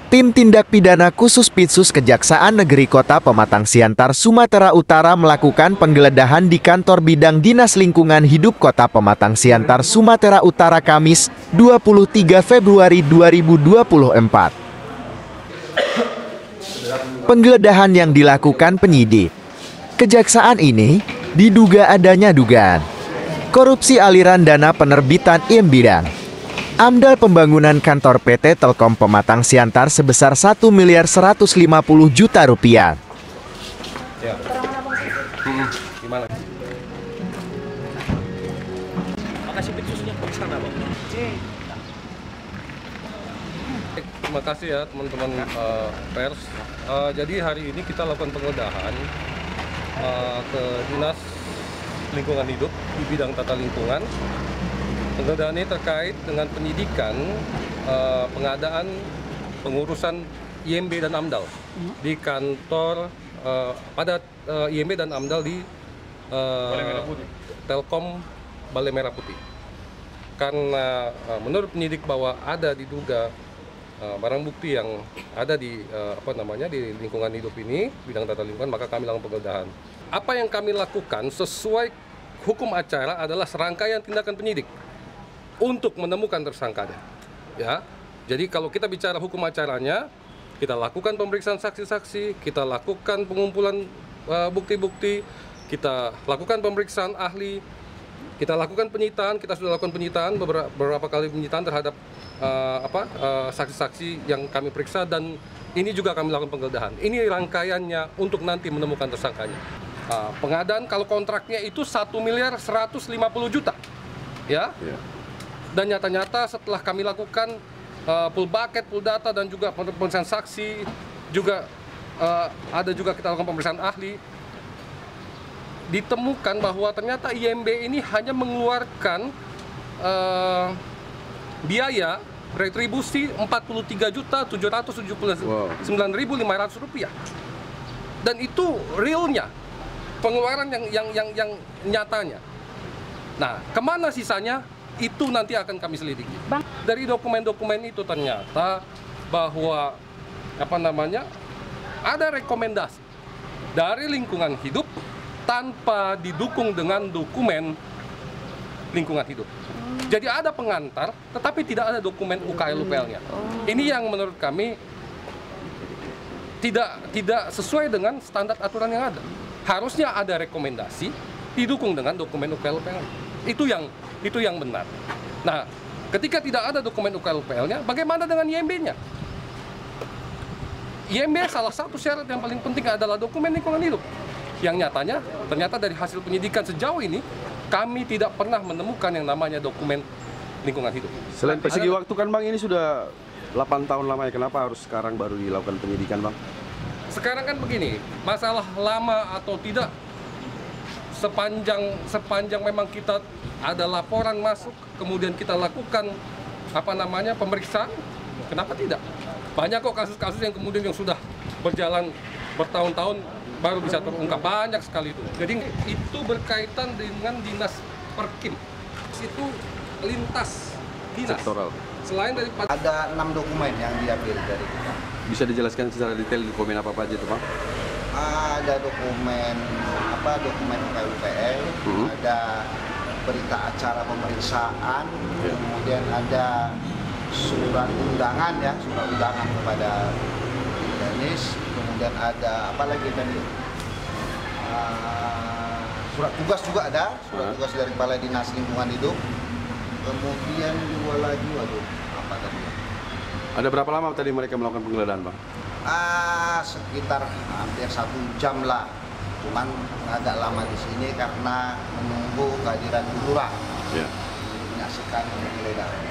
Tim Tindak Pidana Khusus Pitsus Kejaksaan Negeri Kota Pematang Siantar, Sumatera Utara melakukan penggeledahan di kantor bidang Dinas Lingkungan Hidup Kota Pematang Siantar, Sumatera Utara Kamis 23 Februari 2024. Penggeledahan yang dilakukan penyidik Kejaksaan ini diduga adanya dugaan korupsi aliran dana penerbitan IMB AMDAL pembangunan kantor PT Telkom Pematang Siantar sebesar 1.150 juta rupiah. Ya. Gimana? Makasih Pitsusnya ke sana, Bang. Terima kasih ya teman-teman pers. Jadi hari ini kita lakukan penggeledahan ke Dinas Lingkungan Hidup di bidang tata lingkungan. Penggeledahan ini terkait dengan penyidikan pengadaan pengurusan IMB dan AMDAL di kantor pada IMB dan AMDAL di Telkom Balai Merah Putih. Karena menurut penyidik bahwa ada diduga barang bukti yang ada di di lingkungan hidup ini, bidang tata lingkungan, maka kami lakukan penggeledahan. Apa yang kami lakukan sesuai hukum acara adalah serangkaian tindakan penyidik untuk menemukan tersangkanya. Ya. Jadi kalau kita bicara hukum acaranya, kita lakukan pemeriksaan saksi-saksi, kita lakukan pengumpulan bukti-bukti, kita lakukan pemeriksaan ahli, kita lakukan penyitaan, kita sudah lakukan penyitaan beberapa kali penyitaan terhadap saksi-saksi yang kami periksa, dan ini juga kami lakukan penggeledahan. Ini rangkaiannya untuk nanti menemukan tersangkanya. Pengadaan kalau kontraknya itu 1.150 juta. Ya. Dan nyata-nyata setelah kami lakukan full bucket, full data, dan juga pemeriksaan saksi, juga ada juga kita lakukan pemeriksaan ahli, ditemukan bahwa ternyata IMB ini hanya mengeluarkan biaya retribusi Rp43.779.500. Dan itu realnya, pengeluaran yang nyatanya. Nah, kemana sisanya? Itu nanti akan kami selidiki. Dari dokumen-dokumen itu ternyata bahwa ada rekomendasi dari lingkungan hidup tanpa didukung dengan dokumen lingkungan hidup. Jadi ada pengantar, tetapi tidak ada dokumen UKL-UPL-nya. Ini yang menurut kami tidak sesuai dengan standar aturan yang ada. Harusnya ada rekomendasi didukung dengan dokumen UKL-UPL. Itu yang benar. Nah, ketika tidak ada dokumen UKL-UPL-nya, bagaimana dengan IMB-nya? IMB salah satu syarat yang paling penting adalah dokumen lingkungan hidup. Yang nyatanya, ternyata dari hasil penyidikan sejauh ini, kami tidak pernah menemukan yang namanya dokumen lingkungan hidup. Selain persegi waktu kan Bang, ini sudah 8 tahun lamanya, kenapa harus sekarang baru dilakukan penyidikan Bang? Sekarang kan begini, masalah lama atau tidak, sepanjang memang kita ada laporan masuk, kemudian kita lakukan pemeriksaan, kenapa tidak? Banyak kok kasus-kasus yang kemudian yang sudah berjalan bertahun-tahun baru bisa terungkap, banyak sekali itu. Jadi itu berkaitan dengan dinas Perkim, itu lintas dinas. Sektoral. Selain dari ada 6 dokumen yang diambil dari kita. Bisa dijelaskan secara detail dokumen apa aja itu Bang? Ada dokumen UKL-UPL, ada berita acara pemeriksaan, kemudian ada surat undangan kepada Denis, kemudian ada surat tugas juga ada, surat tugas dari Balai Dinas Lingkungan Hidup, kemudian dua lagi, Ada berapa lama tadi mereka melakukan penggeledahan Bang? Sekitar hampir 1 jam lah, cuman agak lama di sini karena menunggu kehadiran lurah menyaksikan penggeledahan.